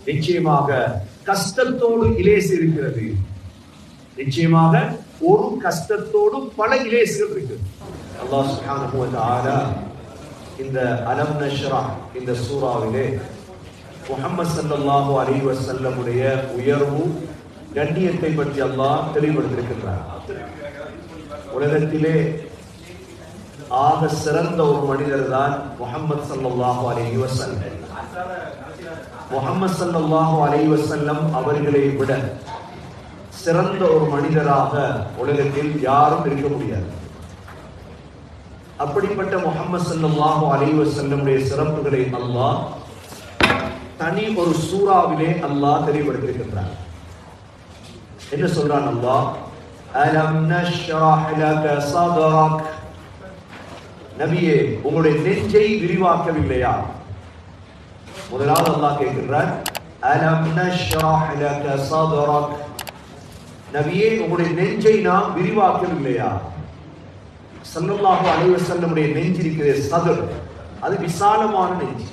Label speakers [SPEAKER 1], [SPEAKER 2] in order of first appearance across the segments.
[SPEAKER 1] நிச்சயமாக கஷ்டத்தோடு இலேசு இருக்கிறது. நிச்சயமாக ஒரு கஷ்டத்தோடு பல இலேசுகள் இருக்கு. அல்லாஹ் சுப்ஹானஹு வ தஆலா இந்த அலம் நஷ்ரஹ் இந்த சூராவிலே முஹம்மது ஸல்லல்லாஹு அலைஹி வஸல்லம் உடைய உயர்வு கண்ணியத்தை பற்றி அல்லாஹ் தெளிவுபடுத்தியிருக்கிறார். உலகத்திலே ஆக சிறந்த ஒரு மனிதர் தான் முஹம்மது ஸல்லல்லாஹு அலைஹி வஸல்லம். முஹம்மது ஸல்லல்லாஹு அலைஹி வஸல்லம் அவர்களை விட சிறந்த ஒரு மனிதராக உலகத்தில் யாரும் இருக்க முடியாது. அப்படிப்பட்ட முஹம்மது ஸல்லல்லாஹு அலைஹி வஸல்லம் உடைய சிறப்புகளை அல்லாஹ் தனி ஒரு சூறாவிலே அல்லாஹ் தெளிவுபடுத்தியிருக்கிறார். என்ன சொல்றான் அல்லாஹ்? அலம் நஷ்ரஹ் லக ஸத்ரக். நபியே, உங்களுடைய நெஞ்சை விரிவாக்கவில்லையா? முதலாவது அல்லாஹ் கேட்கிறார், அலம் நஷ்ரஹ் லக ஸத்ரக். நபியே, உங்களுடைய நெஞ்சை நாம் விரிவாக்கவில்லையா? ஸல்லல்லாஹு அலைஹி வஸல்லம் உடைய நெஞ்சு இருக்கிற சதுர், அது விசாலமான நெஞ்சு.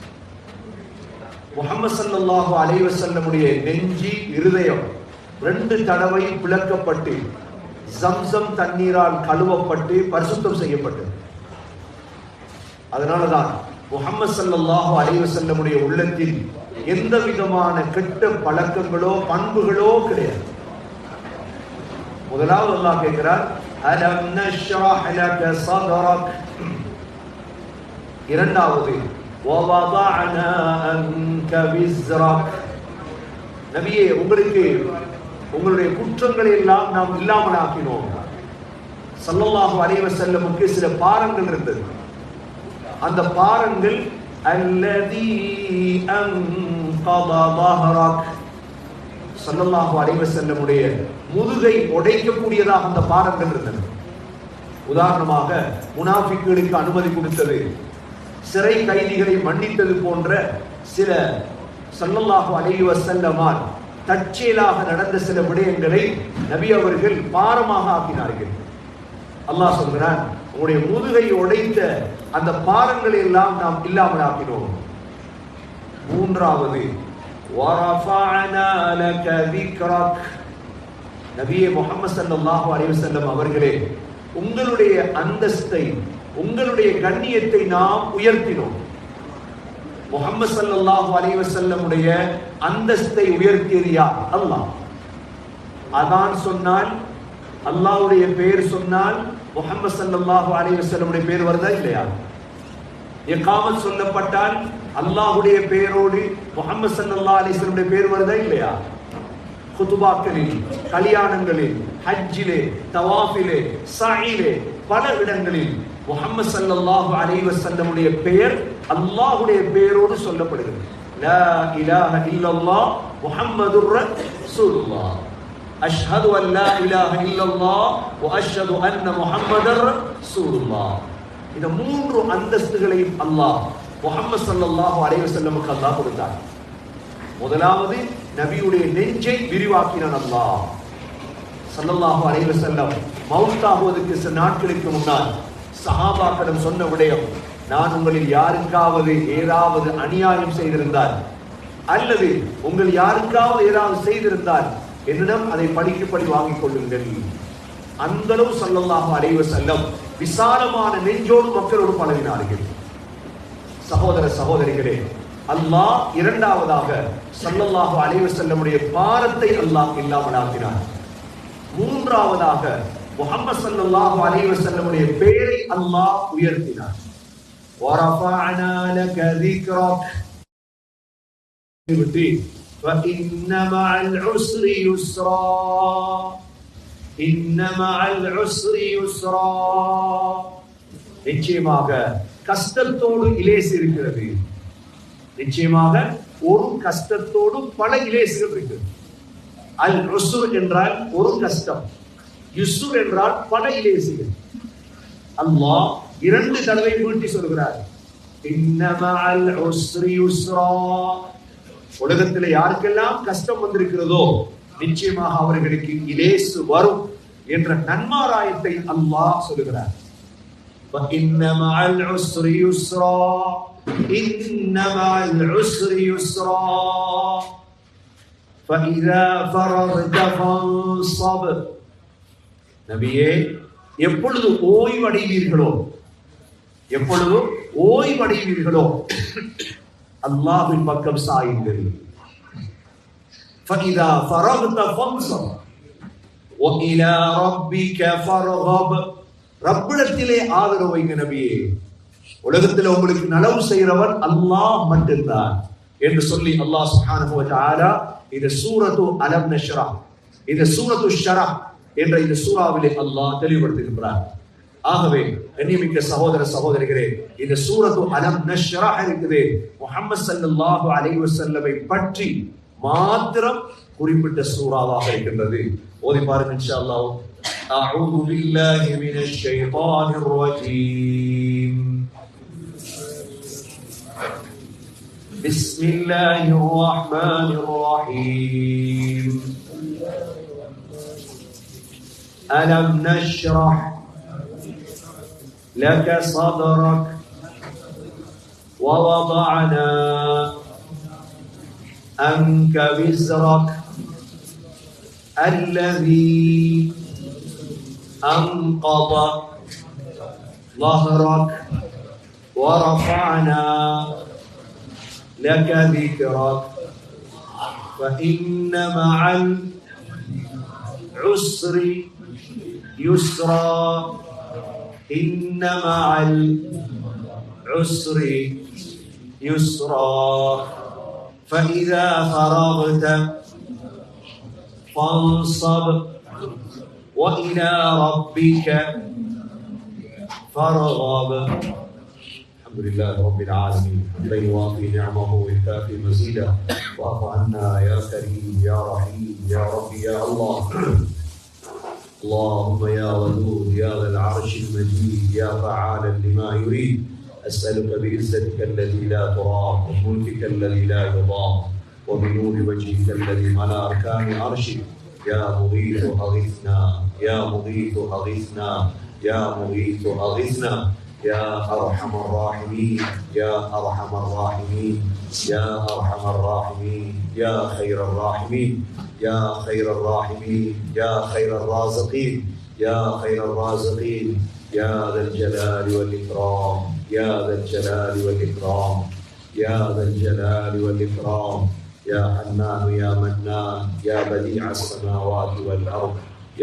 [SPEAKER 1] முஹம்மது ஸல்லல்லாஹு அலைஹி வஸல்லம் உடைய நெஞ்சு இருதயம் 2 தடவை பிளக்கப்பட்டு ஜம்சம் தண்ணீரால் கழுவப்பட்டு பரிசுத்தம் செய்யப்பட்டது. அதனாலதான் முஹம்மது ஸல்லல்லாஹு அலைஹி வஸல்லம் உடைய உள்ளத்தில் எந்த விதமான கெட்ட பழக்கங்களோ பண்புகளோ கிடையாது. முதலாவது அல்லாஹ் கேட்கிறார், அலம் நஷ்ரஹ் லக ஸத்ரக். இரண்டாவது வவதஅனா அன்க விஸ்ரக். நபியே, உங்களுக்கு உங்களுடைய குற்றங்களை எல்லாம் நாம் இல்லாமல் ஆக்கினோம். ஸல்லல்லாஹு அலைஹி வஸல்லமுக்கு சில பாரங்கள் இருந்தது. அந்த பாரங்கள் அல்லதி அன்கத ظهرك. ஸல்லல்லாஹு அலைஹி வஸல்லமுடைய முதுகை உடைக்கக்கூடியதாக அந்த பாரங்கள் இருந்தது. உதாரணமாக முனாஃபிக்குகளுக்கு அனுமதி கொடுத்தது, சிறை கைதிகளை மன்னித்தது போன்ற சில ஸல்லல்லாஹு அலைஹி வஸல்லமால் தற்செயலாக நடந்த சில விடயங்களை நபி அவர்கள் பாரமாக ஆக்கினார்கள். அல்லாஹ் சொல்கிறான், உங்களுடைய முதுகை உடைத்த அந்த பாரங்களை எல்லாம் நாம் இல்லாமல் ஆக்கினோம். மூன்றாவது வரஃபஅனா லக திக்ரக். நபியே முஹம்மது ஸல்லல்லாஹு அலைஹி வஸல்லம் அவர்களே, உங்களுடைய அந்தஸ்தை, உங்களுடைய கண்ணியத்தை நாம் உயர்த்தினோம். முஹம்மது ஸல்லல்லாஹு அலைஹி வஸல்லம் உடைய அந்தஸ்தை உயர்த்தியது யார்? அல்லாஹ். அதான் சொன்னால், அல்லாஹ்வுடைய பெயர் சொன்னால் முஹம்மது ஸல்லல்லாஹு அலைஹி வஸல்லம் உடைய பெயர் வருதா இல்லையா? இகாமத் சொல்லப்பட்டால் அல்லாஹ்வுடைய பெயரோடு முஹம்மது ஸல்லல்லாஹு அலைஹி வஸல்லம் உடைய பெயர் வருதா இல்லையா? குதுபாக்களில், கல்யாணங்களில், ஹஜ்ஜிலே, தவாஃபிலே, ஸஈலே, பல இடங்களில் முஹம்மது ஸல்லல்லாஹு அலைஹி வஸல்லம் உடைய பெயர் அல்லாஹ்வுடைய பெயரோடு சொல்லப்படுகிறது. லா இலாஹ இல்லல்லாஹ் முஹம்மதுர் ரசூலுல்லாஹ். அஷ்ஹது அன் லா இலாஹ இல்லல்லாஹ் வ அஷ்ஹது அன்ன முஹம்மதர் ரசூலுல்லாஹ். இந்த 3 அந்தஸ்துகளையும் அல்லாஹ் முஹம்மது ஸல்லல்லாஹு அலைஹி வஸல்லமுக்கு அல்லாஹ் கொடுத்தார். முதலாவது நபியுடைய நெஞ்சை விரிவாக்கினான் அல்லாஹ். ஸல்லல்லாஹு அலைஹி வஸல்லம் மௌத்தாகுவதற்கு சில நாட்களுக்கு முன்னால் சஹாபாக்களிடம் சொன்ன விடயம், நான் உங்களில் யாருக்காவது ஏதாவது அநியாயம் செய்திருந்தால் அல்லது உங்கள் யாருக்காவது ஏதாவது செய்திருந்தால் என்னிடம் அதை படிக்கப்படி வாங்கிக் கொள்ளுங்கள். அந்த அளவு ஸல்லல்லாஹு அலைஹி வஸல்லம் விசாலமான நெஞ்சோடு மக்களோடு பழகினார்கள். சகோதர சகோதரிகளே, அல்லாஹ் இரண்டாவதாக ஸல்லல்லாஹு அலைஹி வஸல்லமுடைய பாரத்தை அல்லாஹ் இல்லாமல் ஆக்கினார். மூன்றாவதாக முஹம்மது ஸல்லல்லாஹு அலைஹி வஸல்லமுடைய பெயரை அல்லாஹ் உயர்த்தினார். வரஃபஅனா லக திக்ரக். فإن مع العسر يسرا إن مع العسر يسرا. நிச்சயமாக கஷ்டத்தோடு இலேசு இருக்கிறது. நிச்சயமாக ஒரு கஷ்டத்தோடு பல இலேசுகள் இருக்கு. அல் உஸ்ர் என்றால் ஒரு கஷ்டம், யுஸ்ர் என்றால் பல இலேசுகள். அல்லாஹ் 2 தடவை மீட்டி சொல்கிறார், இன்ன மஅல் உஸ்ரி யுஸ்ரா. உலகத்தில் யாருக்கெல்லாம் கஷ்டம் வந்திருக்கிறதோ நிச்சயமாக அவர்களுக்கு இலேசு வரும் என்ற நன்மாராயத்தை அல்லாஹ் சொல்கிறார். இன்ன மஅல் உஸ்ரி யுஸ்ரா இன்ன மஅல் உஸ்ரி யுஸ்ரா. فإذا فرغت فانصب. நபியே, எப்பொழுது ஓய்வடைவீர்களோ அல்லாஹ்வின் பக்கம் சாயுங்கள். فإذا فرغت فانصب وإلى ربك فارغب. ரப்பிடத்திலே ஆதரவு வைங்க நபியே. உலகத்தில் உங்களுக்கு நலவு செய்கிறவன் அல்லாஹ் மட்டும்தான் என்று சொல்லி அல்லாஹ் சுப்ஹானஹு வ தஆலா இந்த சூரத்து அலம் நஷ்ரஹ், இந்த சூரத்து ஷரஹ் என்ற இந்த சூறாவிலே அல்லாஹ் தெளிவுபடுத்துகின்றார். ஆகவே கண்ணியமிக்க சகோதர சகோதரிகளே, இந்த சூரத்து அலம் நஷ்ரஹ் இருக்குது முஹம்மது ஸல்லல்லாஹு அலைஹி வஸல்லமை பற்றி மாத்திரம் குறிப்பிட்ட சூறாவாக இருக்கின்றது. ஓதி பாருங்க இன்ஷா அல்லாஹ். அஊது பில்லாஹி மினஷ் ஷைத்தானிர் ரஜீம். பிஸ்மில்லாஹிர் ரஹ்மானிர் ரஹீம். அலம் நஷ்ரஹ் لك صدرك ووضعنا عنك وزرك الذي أنقض ظهرك ورفعنا لك ذكرك فإن مع العسر يسرا إن مع العسر يسرا فإذا فرغت فانصب وإلى ربك فارغب. الحمد لله رب العالمين حمدا يوافي نعمه ويكافي مزيدا. واعف عنا يا كريم يا رحيم يا ربي يا الله. اللهم يا ودود يا ذا العرش المجيد يا فعالا لما يريد. أسألك بعزتك الذي لا ترام وملكك الذي لا يضام وبنور وجهك الذي ملا أركان عرشك. يا مغيث أغثنا يا مغيث أغثنا يا مغيث أغثنا يا أرحم الراحمين يا أرحم الراحمين يا أرحم الراحمين يا خير الراحمين يا خير الراحمين يا خير الرازقين يا خير الرازقين يا ذا الجلال والإكرام يا ذا الجلال والإكرام يا ذا الجلال والإكرام يا حنان يا منان يا بديع السماوات والأرض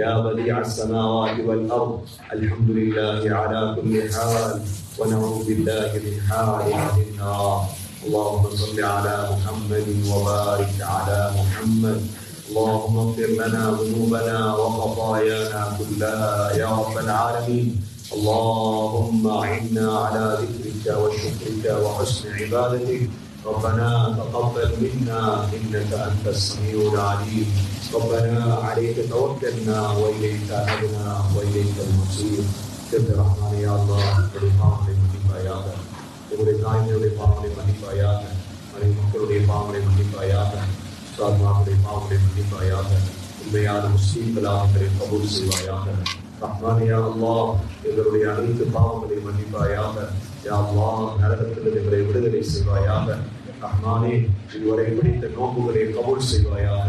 [SPEAKER 1] يا بديع السماوات والأرض. الحمد لله على كل حال ونعوذ بالله من حال أهل النار. اللهم صل على محمد وبارك على محمد. اللهم اغفر لنا ذنوبنا وخطايانا كلها يا رب العالمين. اللهم أعنا على ذكرك وشكرك وحسن عبادتك. ربنا تقبل منا إنك أنت السميع العليم. ربنا عليك توكلنا وإليك أنبنا وإليك المصير. كبر رحمن يا الله பாவங்களை மன்னிப்பாயாக. உங்களுடைய தாய்மையுடைய பாவங்களை மன்னிப்பாயாக. மக்களுடைய பாவங்களை மன்னிப்பாயாக. சாத்மாவுடைய பாவங்களை மன்னிப்பாயாக. உண்மையான முஸ்லீம்களாக எங்களை கபூல் செய்வாயாக. ரஹ்மான் யா அல்லாஹ் எங்களுடைய அனைத்து பாவங்களை மன்னிப்பாயாக. யா அல்லாஹ் நரகத்திலிருந்து எங்களை விடுதலை செய்வாயாக. ரஹ்மானே இதுவரை பிடித்த நோம்புகளை கபூல் செய்வாயாக.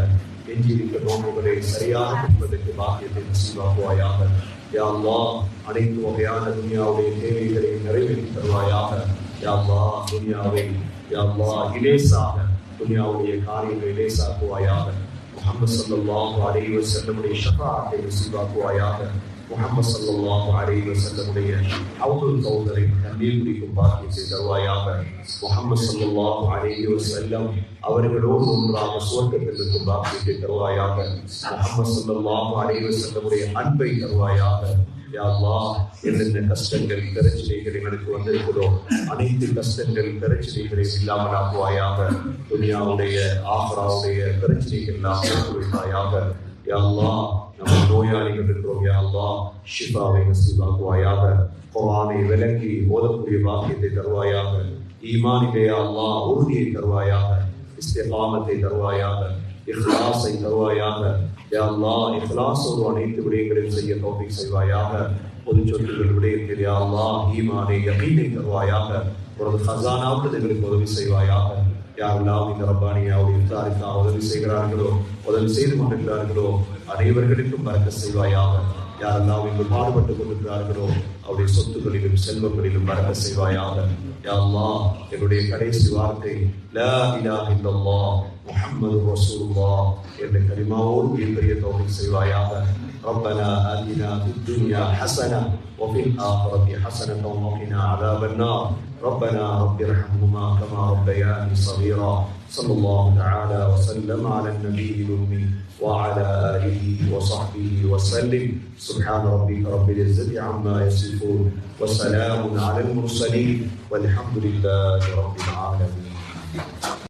[SPEAKER 1] எஞ்சியிருக்க நோம்புகளை சரியாக பிடிப்பதற்கு பாக்கியத்தை நசீபாக்குவாயாக. யா அல்லாஹ் அனைத்து வகையான துனியாவுடைய தேவைகளை நிறைவேற்றி தருவாயாக. யா அல்லாஹ் துனியாவை யா அல்லாஹ் இலேசாக துனியாவுடைய காரியங்களை இலேசாக்குவாயாக. முஹம்மது ஸல்லல்லாஹு அலைஹி வஸல்லமுடைய ஷஃபாஅத்தை நசீபாக்குவாயாக. முஹம்மது ஸல்லல்லாஹு அலைஹி வஸல்லமுடைய ஹவுதுல் கௌதரை தண்ணீர் குடிக்கும் பாக்கியத்தை தருவாயாக. முஹம்மது ஸல்லல்லாஹு அலைஹி வஸல்லம் அவர்களோடு ஒன்றாக சுவர்க்கத்தில் இருக்கும் பாக்கியத்தை தருவாயாக. முஹம்மது ஸல்லல்லாஹு அலைஹி வஸல்லமுடைய அன்பை தருவாயாக. யா அல்லாஹ் என்னென்ன கஷ்டங்கள் பிரச்சனைகள் எங்களுக்கு வந்திருக்கிறோ அனைத்து கஷ்டங்கள் பிரச்சனைகளை இல்லாமல் ஆக்குவாயாக. துனியாவுடைய ஆஹ்ராவுடைய பிரச்சனைகள் எல்லாம் கொடுப்பாயாக. யா அல்லாஹ் நம்ம நோயாளிகள் இருக்கிறோம். யா அல்லாஹ் ஷிஃபாவை நசீபாக்குவாயாக. குர்ஆனை விளங்கி ஓதக்கூடிய பாக்கியத்தை தருவாயாக. ஈமானிலே யா அல்லாஹ் உறுதியை தருவாயாக. இஸ்திகாமத்தை தருவாயாக. இஹ்லாஸை தருவாயாக. யா அல்லாஹ் இஹ்லாஸோடு அனைத்து விடயங்களையும் செய்ய தௌஃபீக் செய்வாயாக. பொது சொத்துக்கள் விடயத்தில் யா அல்லாஹ் ஈமானை யகீனை தருவாயாக. ஒரு ஹஸானாவுக்கு எங்களுக்கு உதவி செய்வாயாக. யாரெல்லாம் இந்த ரப்பானியாவுடைய இஃப்தாருக்கு உதவி செய்கிறார்களோ, உதவி செய்து கொண்டிருக்கிறார்களோ அனைவர்களுக்கும் பரக்கத் செய்வாயாக. யாரெல்லாம் இங்கு பாடுபட்டுக் கொண்டிருக்கிறார்களோ அவருடைய சொத்துக்களிலும் செல்வங்களிலும் பரக்கத் செய்வாயாக. யா அல்லாஹ், என்னுடைய கடைசி வார்த்தை லா இலாஹ இல்லல்லாஹ் முஹம்மது ரசூலுல்லாஹ் என்ற கலிமாவோடு பெரிய தௌஃபீக் செய்வாயாக. ربنا آتنا في الدنيا حسنة وفي الآخرة حسنة وقنا عذاب النار. ربنا رب ارحمهما كما ربياني صغيرا. صلى الله تعالى وسلم على النبي الأمي وعلى آله وصحبه وسلم. سبحان ربك رب العزة عما يصفون وسلام على المرسلين والحمد لله رب العالمين.